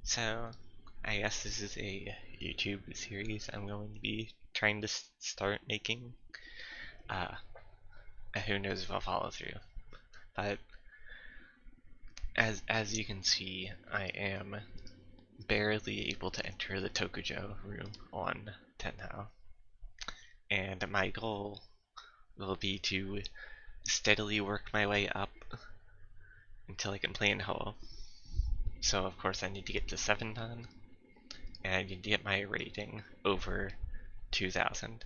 So, I guess this is a YouTube series I'm going to be trying to start making. Uh, who knows if I'll follow through. But as you can see, I am barely able to enter the tokujou room on Tenhou. And my goal will be to steadily work my way up until I can play in Houou. So of course I need to get to 7 ton, and I need to get my rating over 2000.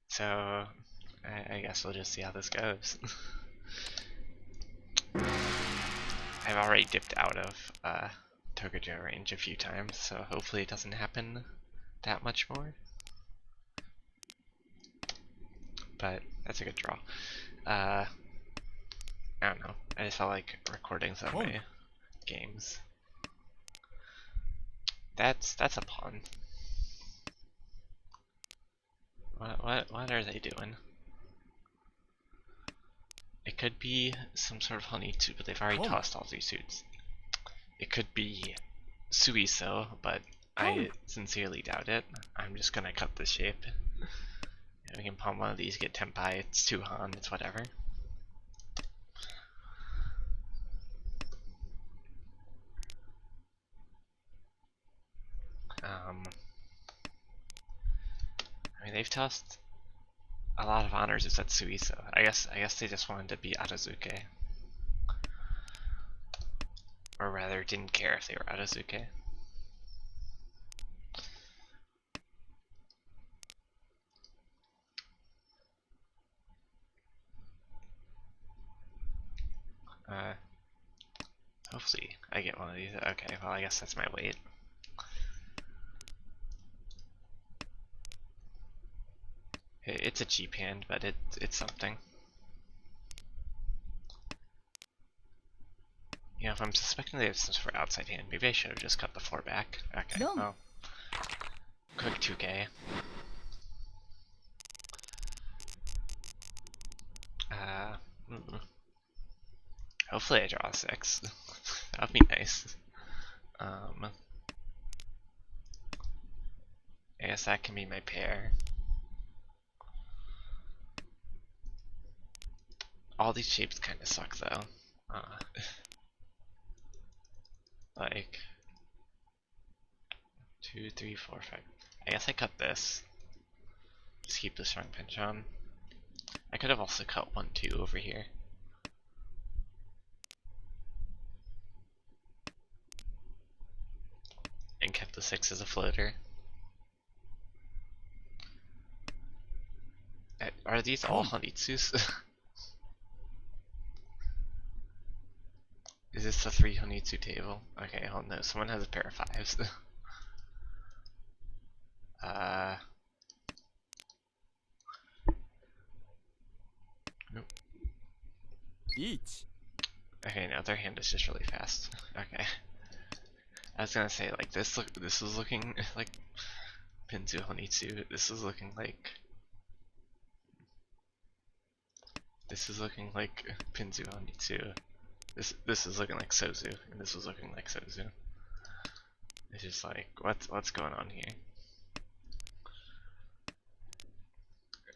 So I guess we'll just see how this goes. I've already dipped out of tokujou range a few times, so hopefully it doesn't happen that much more. But that's a good draw. I don't know. I just felt like recording some of my games. That's a pawn. What are they doing? It could be some sort of honeydew, but they've already tossed all 3 suits. It could be suiso, but I sincerely doubt it. I'm just gonna cut the shape. We can pawn one of these, get tenpai, it's 2 han, it's whatever. I mean, they've tossed a lot of honors except suiso. I guess they just wanted to be Atazuke. Or rather, didn't care if they were Atazuke. Hopefully I get one of these. Okay, well I guess that's my weight. It's a cheap hand, but it's something. You know, if I'm suspecting they have some sort of outside hand, maybe I should have just cut the 4 back. Okay, well, quick 2k. Hopefully I draw a 6. That'd be nice. I guess that can be my pair. All these shapes kind of suck though. Like 2, 3, 4, 5. I guess I cut this. Just keep the strong pinch on. I could have also cut 1, 2 over here. And kept the 6 as a floater. Are these all honitsus? Is this the 3 honitsu table? Okay, oh no, someone has a pair of 5s. Nope. Okay, no, their hand is just really fast. Okay. I was gonna say, like, this was looking like Pinzu Honitsu. This is looking like Pinzu Honitsu. This is looking like Sozu, and this was looking like Sozu. It's just like, what's going on here?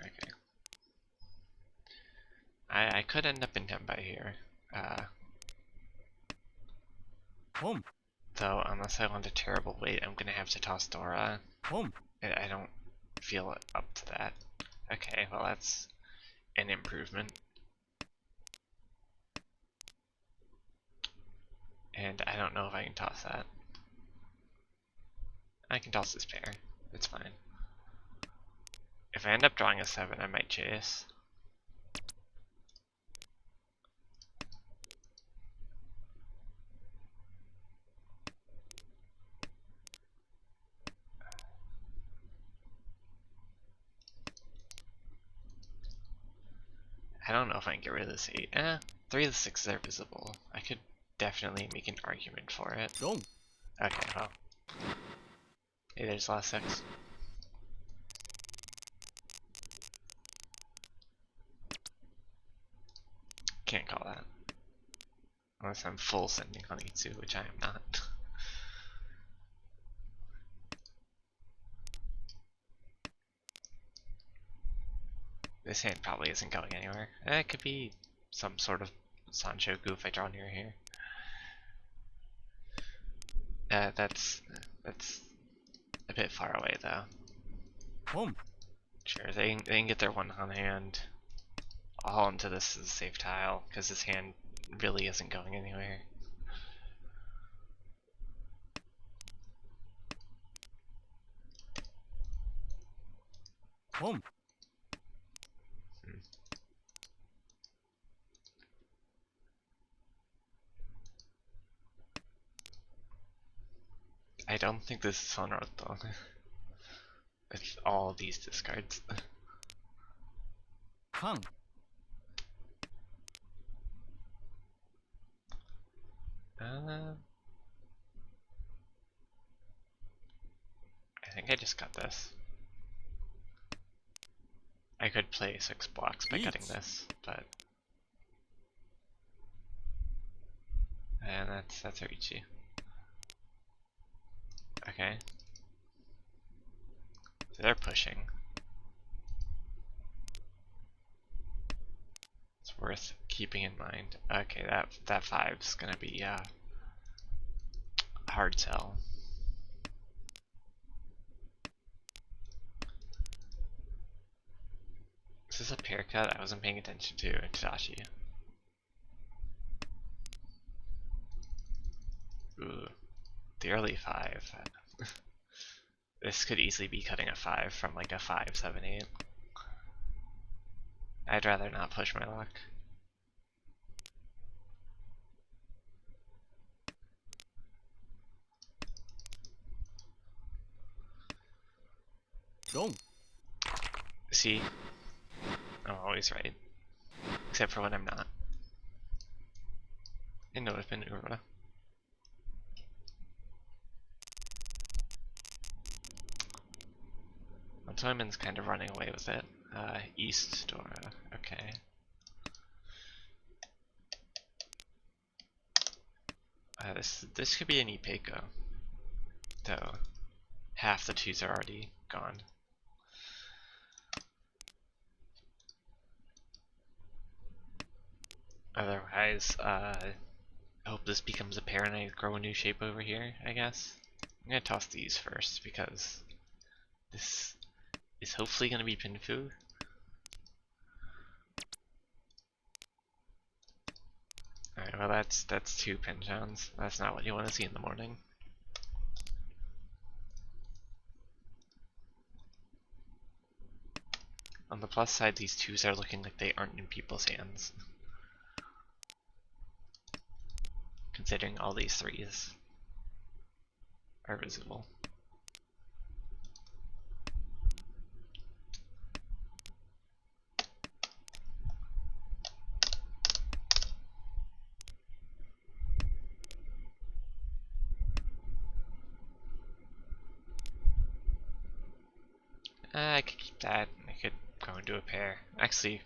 Okay. I could end up in Tenpai here. Though, unless I want a terrible weight, I'm gonna have to toss Dora. I don't feel up to that. Okay, well that's an improvement. And I don't know if I can toss that. I can toss this pair. It's fine. If I end up drawing a 7, I might chase. I don't know if I can get rid of this 8. 3 of the 6s are visible. I could definitely make an argument for it. Okay, well. Hey, there's the last 6. Can't call that. Unless I'm full sending Honeytsu, which I am not. This hand probably isn't going anywhere. It could be some sort of Sanshoku if I draw near here. That's a bit far away though. Sure, they can get their one on hand. All into this is a safe tile, because this hand really isn't going anywhere. I don't think this is on though. It's all these discards. Kang. I think I just got this. I could play 6 blocks by cutting this, but and that's Oichi. Okay. So they're pushing. It's worth keeping in mind. Okay, that 5's gonna be a hard sell. Is this a pair cut? I wasn't paying attention to Tadashi. Ooh, the early 5. This could easily be cutting a 5 from like a 5, 7, 8. I'd rather not push my luck. Long. See? I'm always right. Except for when I'm not. In Northern Ura. Toyman's kind of running away with it. East Dora. Okay. This could be an Ipeko. Though half the 2s are already gone. Otherwise, I hope this becomes a pair and I grow a new shape over here, I guess. I'm gonna toss these first because this is hopefully gonna be Pinfu. Alright, well that's 2 Pinchons. That's not what you want to see in the morning. On the plus side, these 2s are looking like they aren't in people's hands. Considering all these 3s are visible. I could keep that. I could go into a pair. Actually,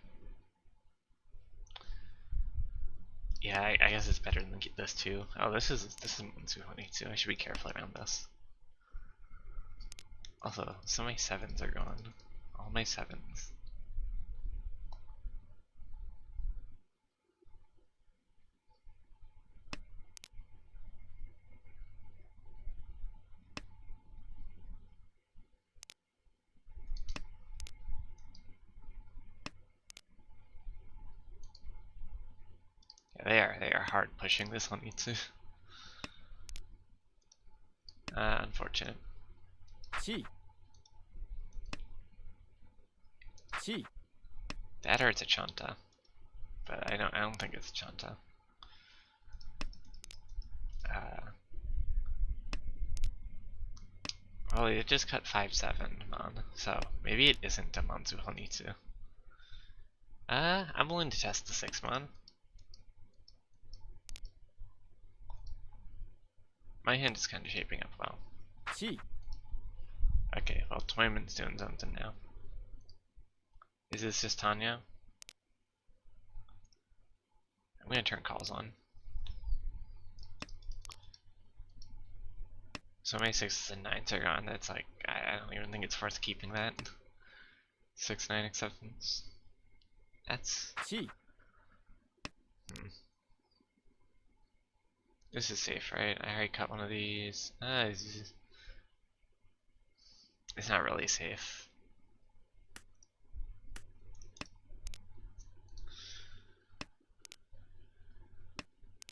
yeah, I guess it's better than this too. Oh, this is Monsuhoni too. I should be careful around this. Also, some of my 7s are gone. All my 7s. Yeah, they are hard pushing this Honitsu. Unfortunate. That or it's a Chanta. But I don't think it's a Chanta. Well, it just cut 5-7 Mon, so maybe it isn't a Manzu Honitsu. I'm willing to test the 6 Mon. My hand is kind of shaping up well. Okay, well, Toyman's doing something now. Is this just Tanya? I'm gonna turn calls on. So many 6s and 9s are gone. That's like, I don't even think it's worth keeping that. 6-9 acceptance. That's... This is safe, right? I already cut one of these. It's not really safe.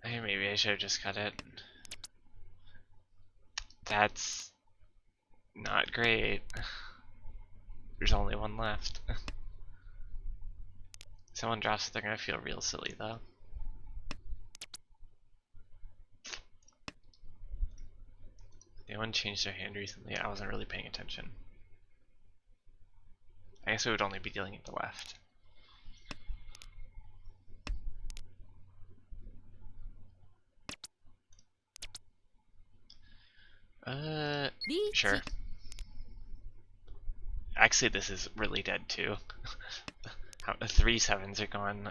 Hey, maybe I should have just cut it. That's not great. There's only one left. Someone drops it, they're gonna feel real silly though. Anyone changed their hand recently? I wasn't really paying attention. I guess it would only be dealing at the left. Sure. Actually, this is really dead too. 3 7s are gone,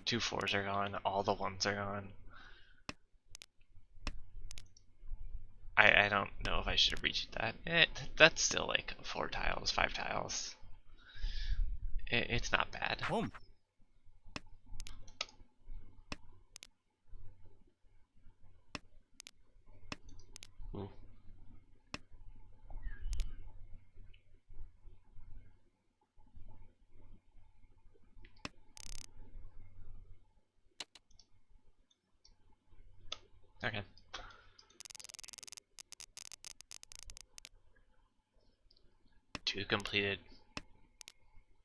2 4s are gone, all the 1s are gone. I don't know if I should have reached that. That's still like 4 tiles, 5 tiles. It's not bad. Ooh. Okay. Two completed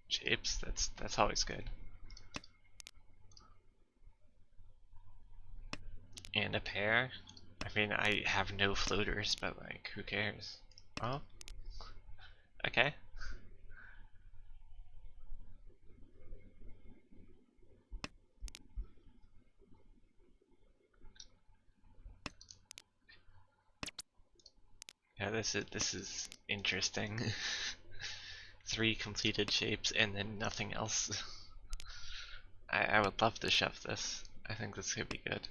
shapes. That's always good. And a pair. I mean, I have no floaters, but like, who cares? Oh. Okay. Yeah, this is interesting. 3 completed shapes and then nothing else. I would love to shove this. I think this could be good.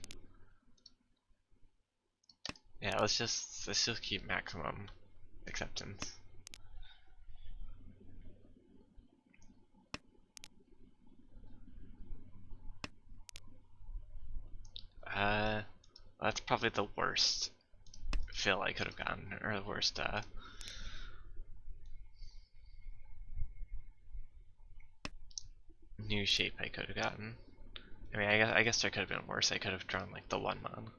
Yeah, let's just keep maximum acceptance. That's probably the worst fill I could have gotten, or the worst new shape I could have gotten. I mean, I guess there could have been worse. I could have drawn like the 1-mon,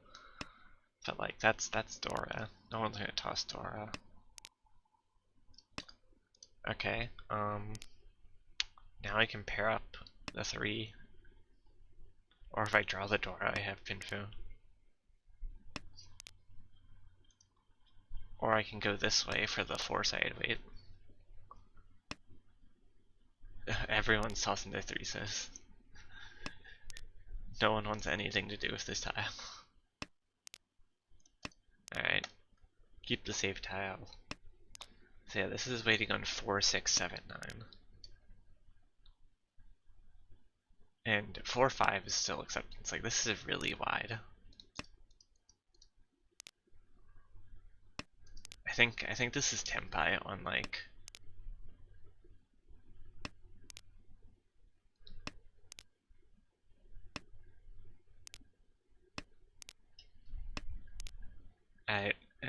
but like that's Dora. No one's gonna toss Dora. Okay. Now I can pair up the 3, or if I draw the Dora, I have Pinfu. Or I can go this way for the 4-sided weight. Everyone's tossing their 3s. No one wants anything to do with this tile. Alright. Keep the safe tile. So yeah, this is waiting on 4, 6, 7, 9. And 4, 5 is still acceptance. Like, this is really wide. I think this is Tempai on like...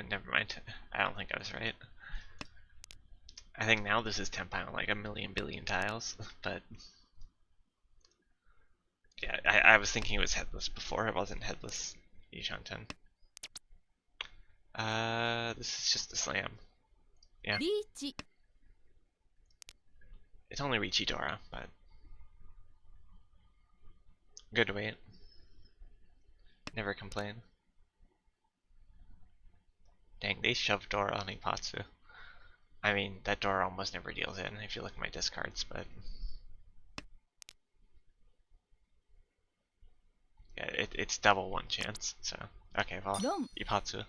never mind. I don't think I was right. I think now this is Tempai on like a million billion tiles, but yeah, I was thinking it was headless before. It wasn't headless. Ishanten. This is just a slam. Yeah. It's only Richidora, but good weight. Never complain. Dang, they shoved Dora on Ipatsu. I mean, that Dora almost never deals in if you look at my discards, but yeah, it's double 1 chance. So okay, well, Ipatsu.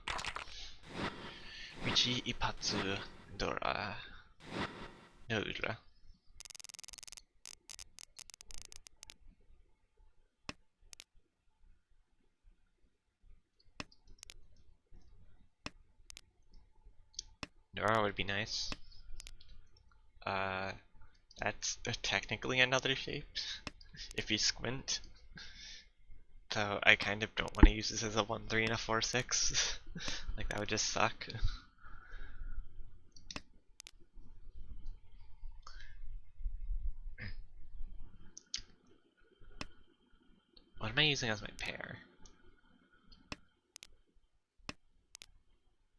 Richi Ipatsu Dora. No Udra. Nora would be nice. That's technically another shape, if you squint. So I kind of don't want to use this as a 1-3 and a 4-6. Like, that would just suck. What am I using as my pair?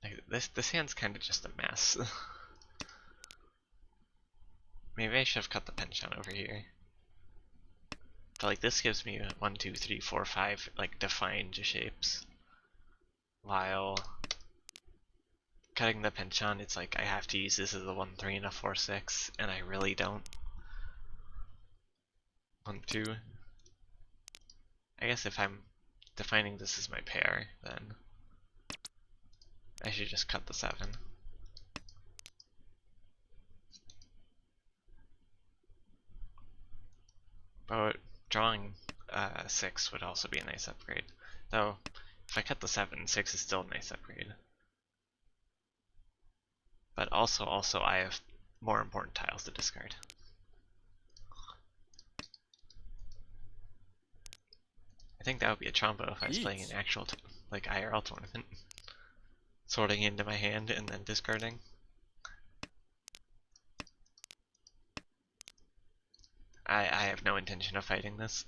Like, this hand's kind of just a mess. Maybe I should have cut the penchant over here. But like, this gives me 1, 2, 3, 4, 5 like defined shapes. While cutting the penchant, it's like I have to use this as a 1-3 and a 4-6, and I really don't want to. I guess if I'm defining this as my pair, then I should just cut the 7. But drawing 6 would also be a nice upgrade. Though, if I cut the 7, 6 is still a nice upgrade. But also I have more important tiles to discard. I think that would be a Trombo if I was playing an actual like IRL tournament. Sorting into my hand and then discarding. I have no intention of fighting this.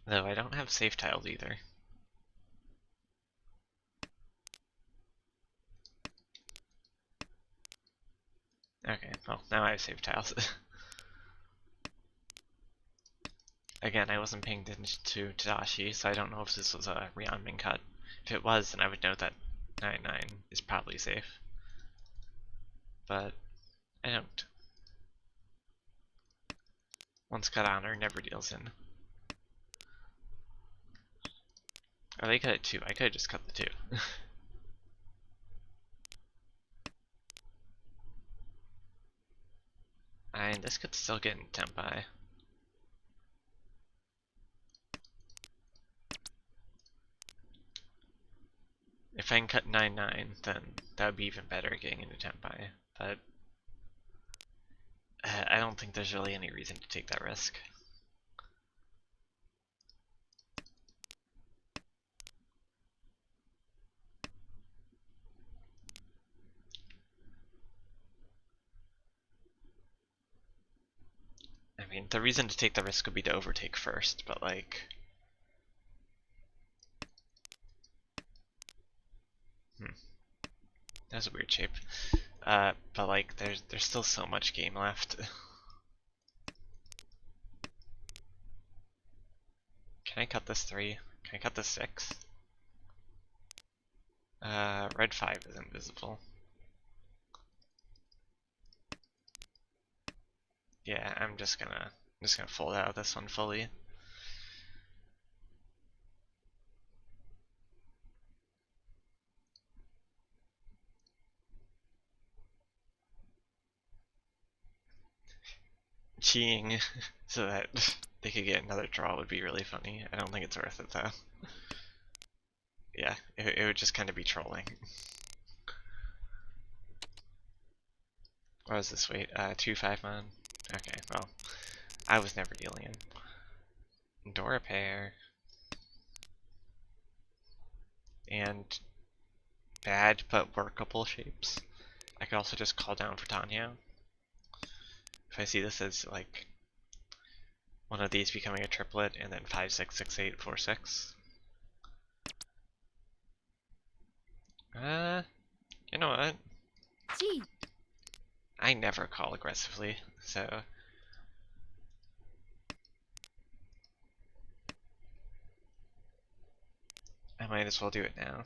Though I don't have safe tiles either. Okay, well, now I have safe tiles. Again, I wasn't paying attention to Tadashi, so I don't know if this was a Ryanmin cut. If it was, then I would know that 9-9 is probably safe. But I don't. Once cut honor, never deals in. Oh, they cut it 2. I could have just cut the 2. And this could still get in Tempai. If I can cut 9-9, then that would be even better getting into Tempai. But I don't think there's really any reason to take that risk. I mean, the reason to take the risk would be to overtake first, but like... That's a weird shape. But like, there's still so much game left. Can I cut this 3? Can I cut this 6? Red 5 is invisible. Yeah, I'm just gonna fold out this one fully. Cheating so that they could get another draw would be really funny. I don't think it's worth it though. Yeah, it would just kind of be trolling. What was this weight? 2-5 man? Okay, well, I was never dealing in. Door pair. And bad but workable shapes. I could also just call down for Tenhou. If I see this as like one of these becoming a triplet and then 5, 6, 6, 8, 4, 6. You know what? Gee. I never call aggressively, so I might as well do it now.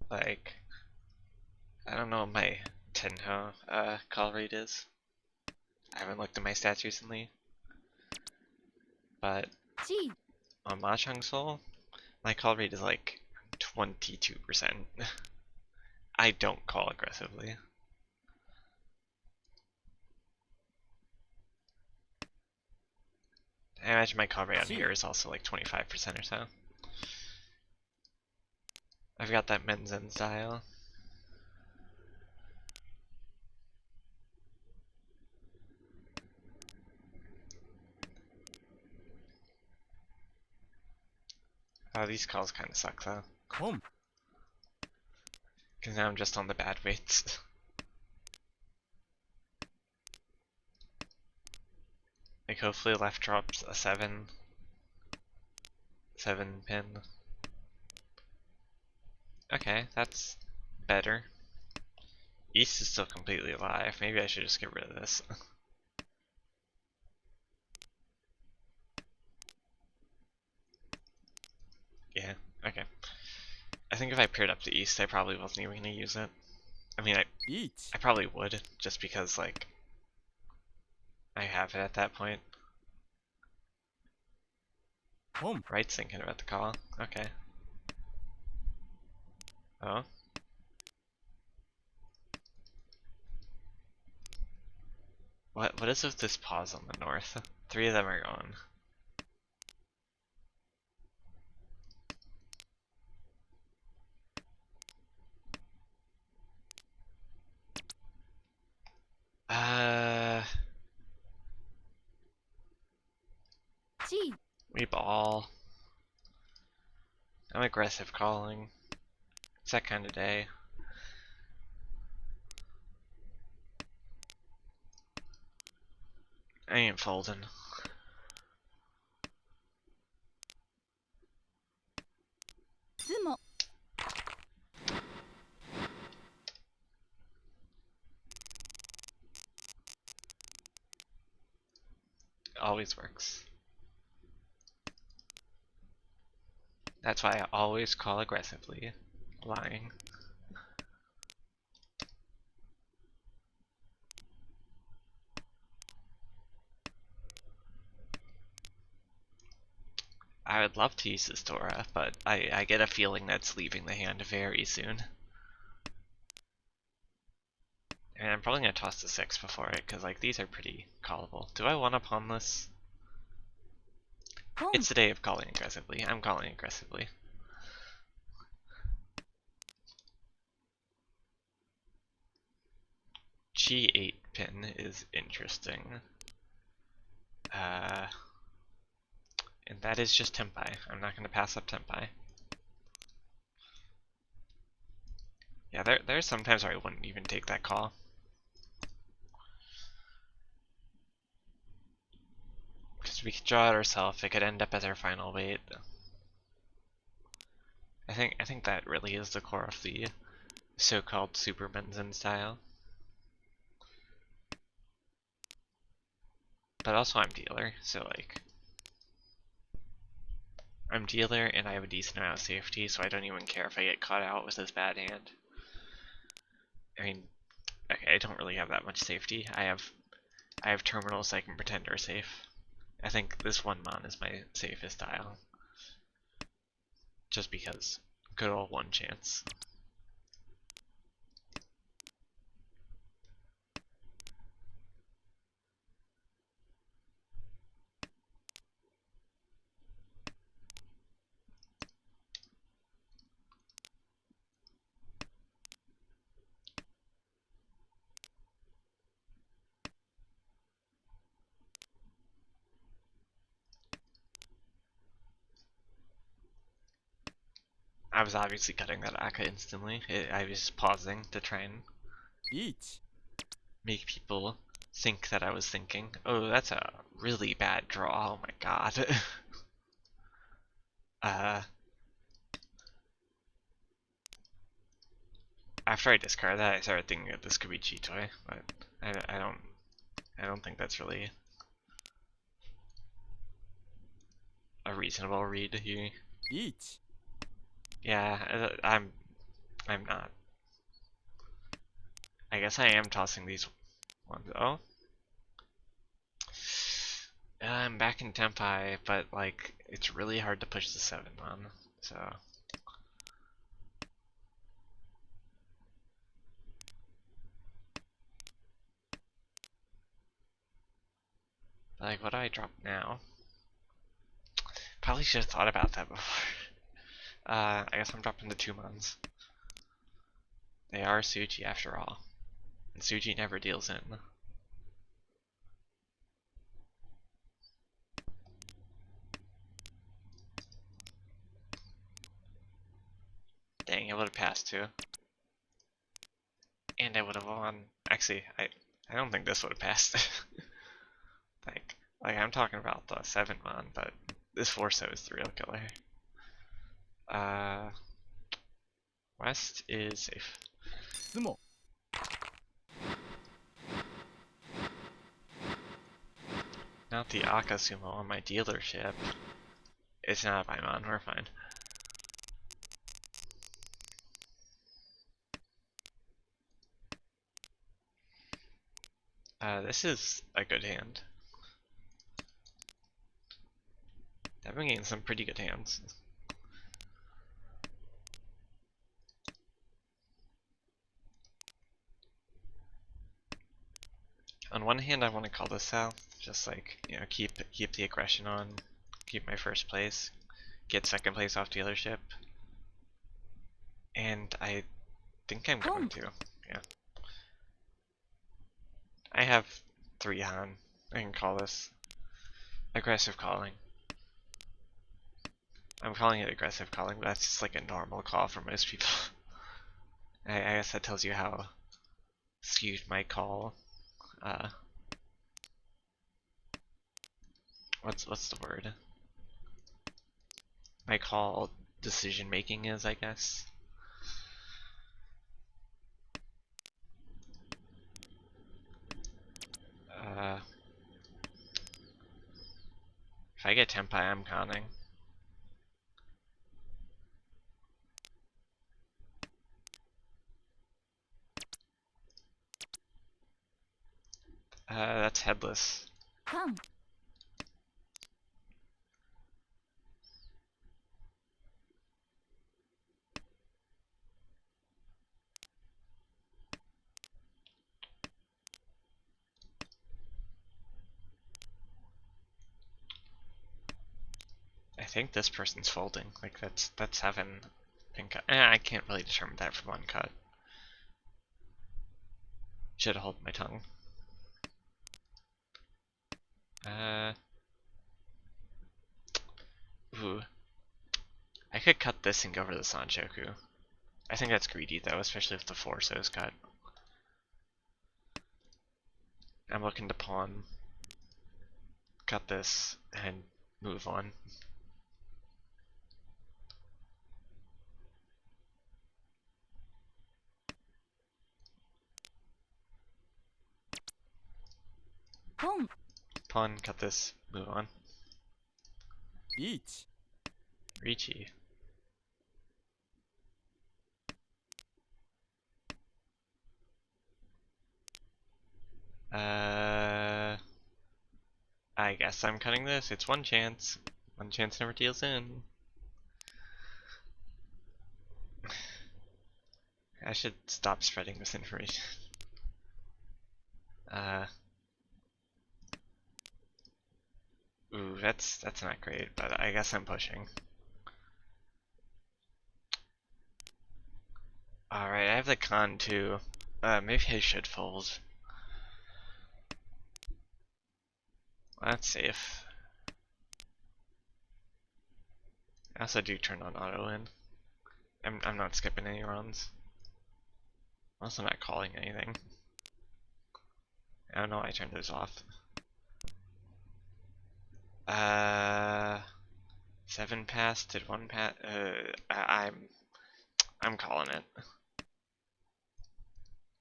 Like, I don't know what my Tenhou call rate is. I haven't looked at my stats recently. But Gee. on Mahjong Soul, my call rate is like 22%. I don't call aggressively. I imagine my call rate on here is also like 25% or so. I've got that Menzen style. Oh, these calls kind of suck though. Because now I'm just on the bad weights. Like hopefully left drops a 7 pin. Okay, that's better. East is still completely alive. Maybe I should just get rid of this. Yeah, okay. I think if I paired up the East, I probably wasn't even going to use it. I mean, I probably would, just because, like, I have it at that point. Right's thinking about the call. Okay. Oh. What is with this pause on the north? 3 of them are gone. We ball. I'm aggressive calling. It's that kind of day. I ain't folding. Always works. That's why I always call aggressively. Lying. I would love to use this Dora, but I get a feeling that's leaving the hand very soon. And I'm probably going to toss the 6 before it, because like these are pretty callable. Do I want to pawn this? It's the day of calling aggressively. I'm calling aggressively. G8 pin is interesting. And that is just Tempai. I'm not going to pass up Tempai. Yeah, there's sometimes where I wouldn't even take that call. Because we could draw it ourselves, it could end up as our final weight. I think that really is the core of the so-called Super Menzen style. But also I'm dealer, so like I'm dealer and I have a decent amount of safety, so I don't even care if I get caught out with this bad hand. I mean, okay, I don't really have that much safety. I have terminals I can pretend are safe. I think this one mon is my safest style. Just because good old one chance. I was obviously cutting that Aka instantly. I was pausing to try and make people think that I was thinking. Oh, that's a really bad draw. Oh my god. After I discard that, I started thinking that this could be Chitoy, but I don't think that's really a reasonable read here. Yeah, I'm not. I guess I am tossing these ones. Oh, I'm back in Tempai, but like it's really hard to push the 7 on. So like, what do I drop now? Probably should have thought about that before. I guess I'm dropping the 2 mons. They are Suji after all. And Suji never deals in. Dang, it would have passed too. And I would have won. Actually, I don't think this would have passed. like I'm talking about the 7-mon, but this 4-so is the real killer. West is safe. Not the Akasumo on my dealership. It's not a Paimon, we're fine. This is a good hand. I've been getting some pretty good hands. On one hand, I want to call this out, just like, you know, keep the aggression on, keep my first place, get second place off dealership, and I think I'm going to, yeah. I have 3 Han. I can call this aggressive calling. I'm calling it aggressive calling, but that's just like a normal call for most people. I guess that tells you how skewed my call. What's the word? My call decision making is, I guess. If I get Tenpai, I'm counting. That's headless. Come. I think this person's folding. Like that's 7 pin cut. I can't really determine that from one cut. Should have held my tongue. Ooh. I could cut this and go for the Sanchoku. I think that's greedy though, especially if the 4-so's cut. I'm looking to pawn, cut this, and move on. Home. Pawn, cut this, move on. Each. Ricci. I guess I'm cutting this. It's one chance. One chance never deals in. I should stop spreading this information. Ooh, that's not great, but I guess I'm pushing. Alright, I have the con too. Maybe I should fold. That's safe. I also do turn on auto in. I'm not skipping any runs. I'm also not calling anything. I don't know why I turned those off. 7 pass, did 1 pass. I'm calling it.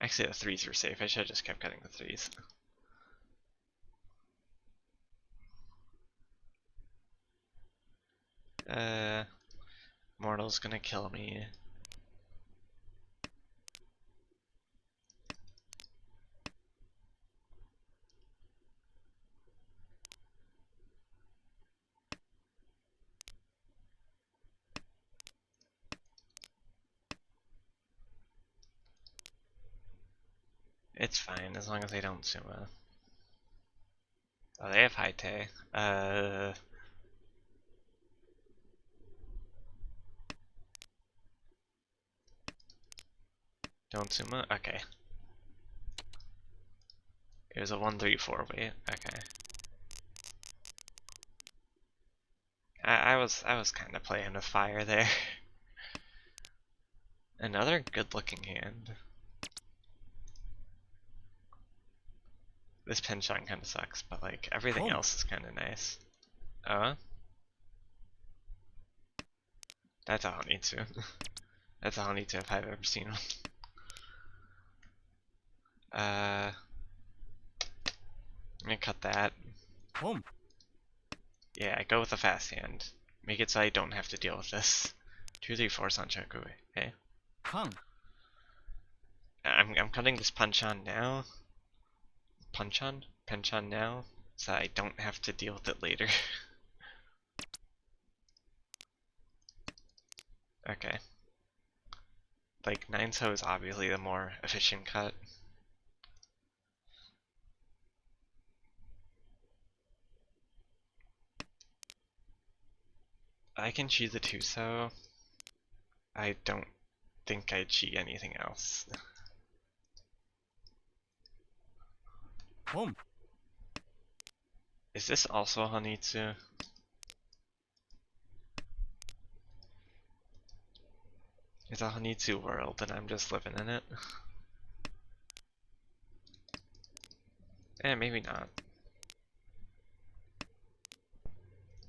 Actually, the 3s were safe. I should have just kept cutting the 3s. Mortal's gonna kill me. It's fine, as long as they don't sumo. Oh, they have high tay. Don't sumo? Okay. It was a 1-3-4 weight. Okay. I was kind of playing with fire there. Another good-looking hand. This penchant kind of sucks, but like everything Home. else is kind of nice. Oh, that's a Honitsu. That's a Honitsu if I've ever seen one. I'm gonna cut that. Home. Yeah, go with a fast hand. Make it so I don't have to deal with this. 2-3-4 Sanchoku. Okay. Kang. I'm cutting this punch-on now. Punch-on? Penchon now, so I don't have to deal with it later. Okay. Like, 9-so is obviously the more efficient cut. I can cheat the 2-so. I don't think I'd cheat anything else. Home. Is this also Honitsu? It's a Honitsu world and I'm just living in it. Eh, maybe not.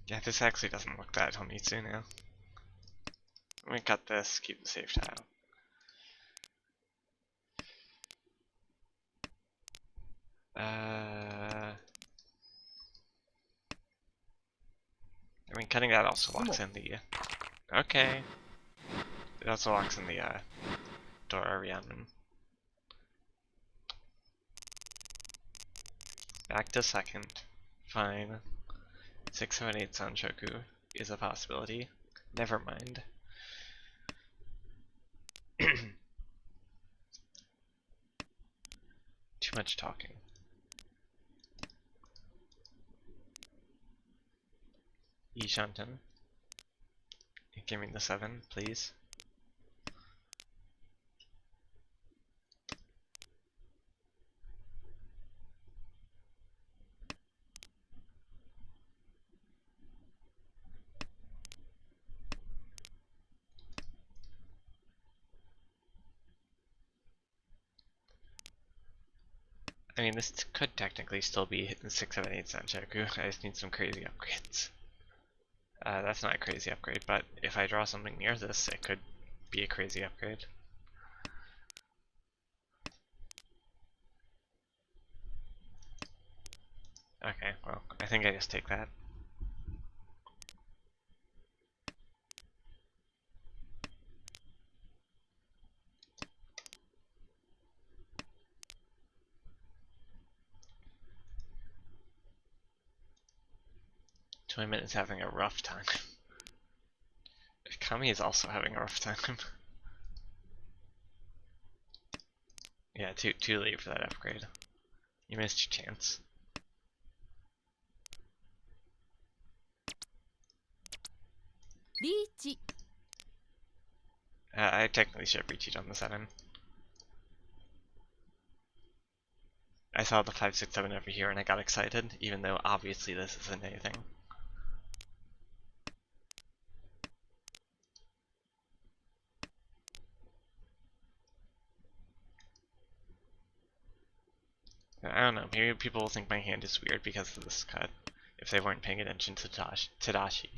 Yeah, this actually doesn't look that Honitsu now. I'm gonna cut this, keep the safe tile. I mean, cutting that also locks in the... Okay. It also locks in the, Dora Rhiannon. Back to second. Fine. 6, 7, 8 Sanchoku is a possibility. Never mind. Too much talking. Shanten. Give me the 7, please. I mean, this could technically still be 6, 7, 8 Sanchoku. I just need some crazy upgrades. That's not a crazy upgrade, but if I draw something near this, it could be a crazy upgrade. Okay, well, I think I just take that. Toyman is having a rough time. Kami is also having a rough time. Yeah, too late for that upgrade. You missed your chance. Reach. I technically should have reached on the 7. I saw the 5, 6, 7 over here and I got excited, even though obviously this isn't anything. I don't know, maybe people will think my hand is weird because of this cut, if they weren't paying attention to Tadashi.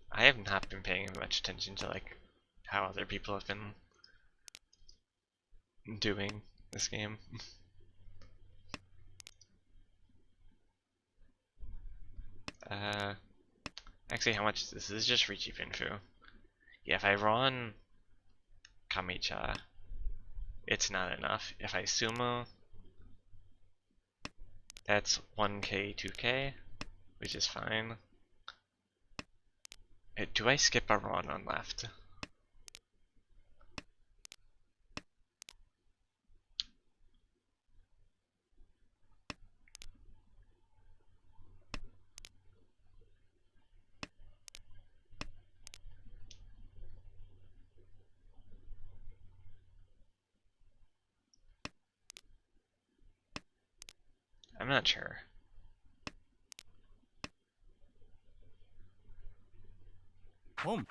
I have not been paying much attention to like how other people have been doing this game. Actually, how much is this? This is just Richi Finfu. Yeah, if I run Kamicha, it's not enough. If I sumo, that's 1k, 2k, which is fine. Do I skip a run on left? I'm not sure. Home.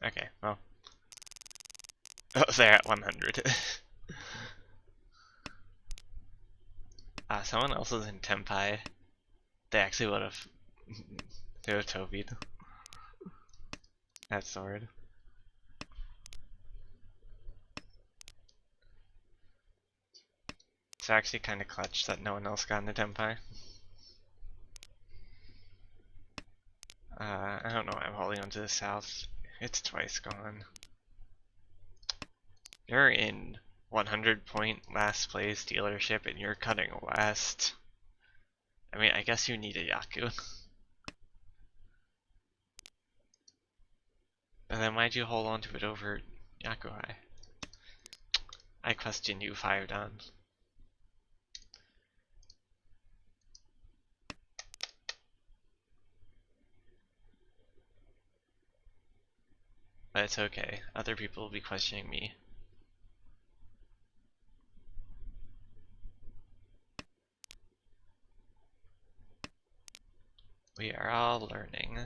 Okay, well. Oh, they're at 100. Someone else is in Tenpai. They actually would have. They would have Tobied that sword. It's actually kind of clutch that no one else got into Tenpai. I don't know why I'm holding on to the south. It's twice gone. You're in 100 point last place dealership and you're cutting west. I mean, I guess you need a Yaku. But then why'd you hold on to it over Yakuhai? I question you 5 done. But it's okay. Other people will be questioning me. We are all learning.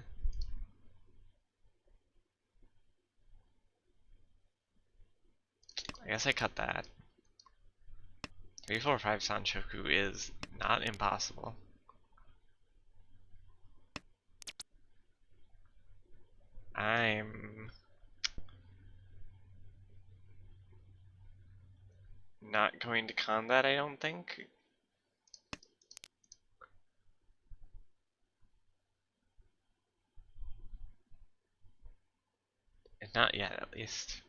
I guess I cut that. 3, 4, 5 Sanchoku is not impossible. I'm not going to con that, I don't think. Not yet, at least.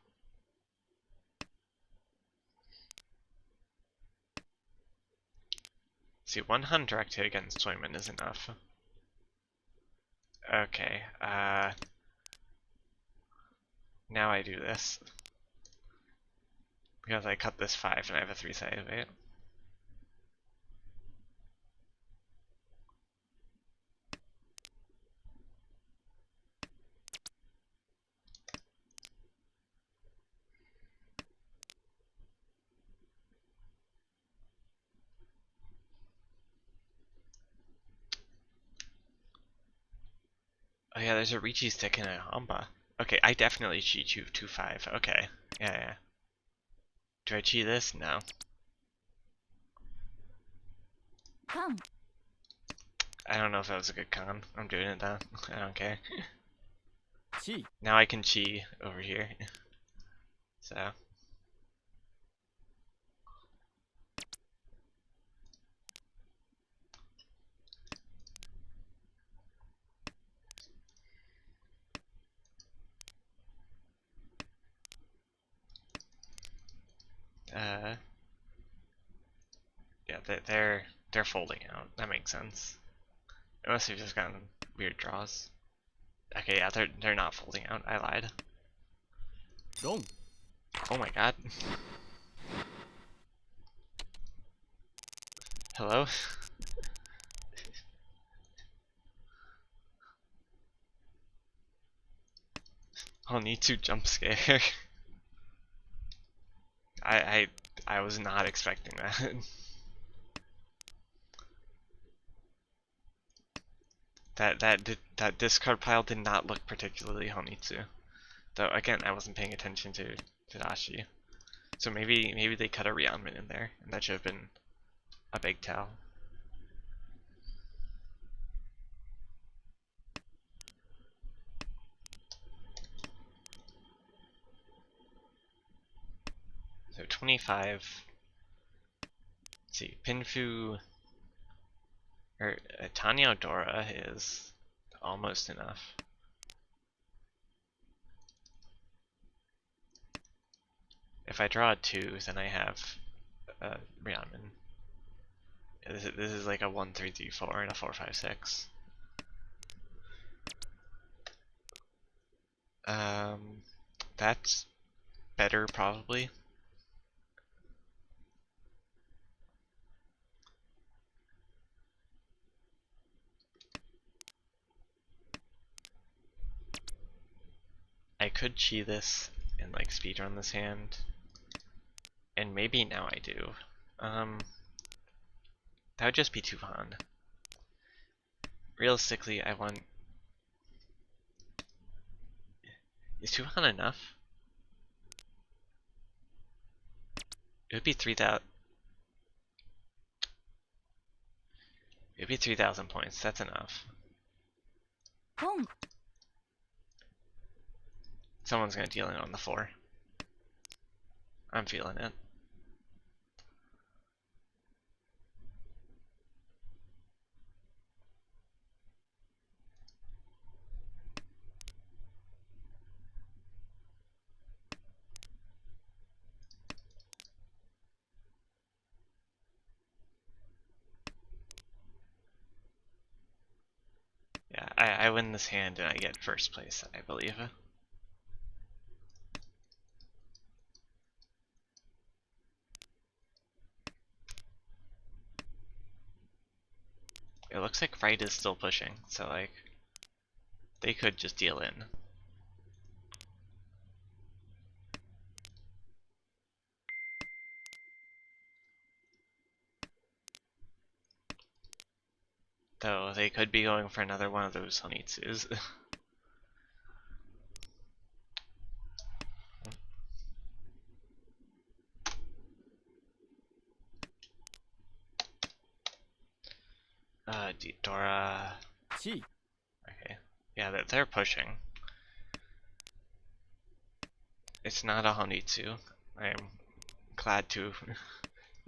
See, 100 hit against Toyman is enough. Okay, now I do this. Because I cut this 5 and I have a 3-sided weight. Oh yeah, there's a Ricci stick and a Hamba. Okay, I definitely cheat 2-5. Okay, yeah. Do I cheat this? No. Come. I don't know if that was a good con. I'm doing it though. I don't care. Chi. Now I can chi over here. So. Yeah, they're folding out. That makes sense. Unless they've just gotten weird draws. Okay, yeah, they're not folding out. I lied. Long. Oh my god. Hello? I'll need to jump scare. I I was not expecting that. That discard pile did not look particularly Honitsu. Though again, I wasn't paying attention to Tadashi. So maybe they cut a Ryanman in there, and that should have been a big tell. So 25. Let's see, Pinfu or Tanya Dora is almost enough. If I draw a 2, then I have Ryanman. This is like a 1, 3, 3, 4 and a 4, 5, 6. That's better probably. could chi this and like speedrun this hand, and maybe now I do. That would just be too fun. Realistically, I want. Is 2 enough? It would be 3,000. It would be 3,000 points. That's enough. Boom. Someone's gonna deal in on the 4. I'm feeling it. Yeah, I win this hand and I get first place, I believe. It looks like right is still pushing, so like they could just deal in. Though they could be going for another one of those Honitsus. Dora. 地 Okay. Yeah, they're pushing. It's not a Honitsu. I am glad to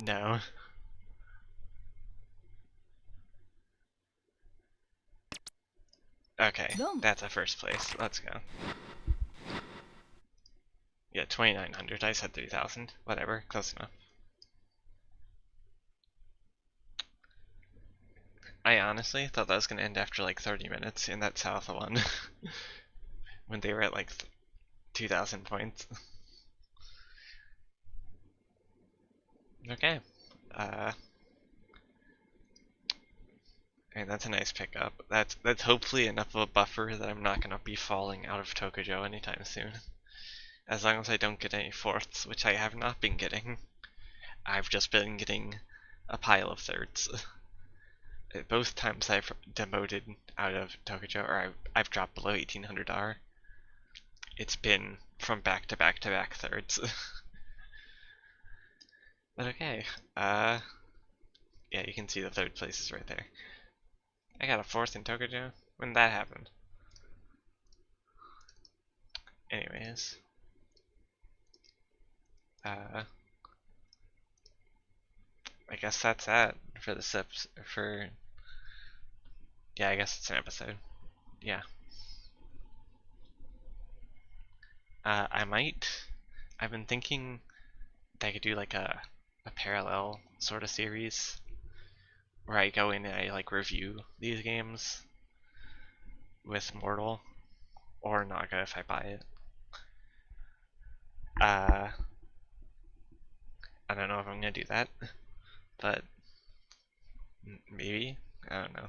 know. Okay, that's a first place. Let's go. Yeah, 2,900. I said 3,000. Whatever, close enough. I honestly thought that was gonna end after like 30 minutes in that south one. When they were at like 2,000 points. Okay. And that's a nice pickup. That's hopefully enough of a buffer that I'm not gonna be falling out of tokujou anytime soon. As long as I don't get any fourths, which I have not been getting. I've just been getting a pile of thirds. Both times I've demoted out of tokujou, or I've dropped below 1,800 R, it's been from back to back to back thirds. But okay, yeah, you can see the third places right there. I got a fourth in tokujou. When did that happen? Anyways, I guess that's that for the sips. Yeah, I guess it's an episode. Yeah. I might. I've been thinking that I could do like a parallel sort of series where I go in and I like review these games with Mortal or Naga if I buy it. I don't know if I'm gonna do that, but maybe. I don't know.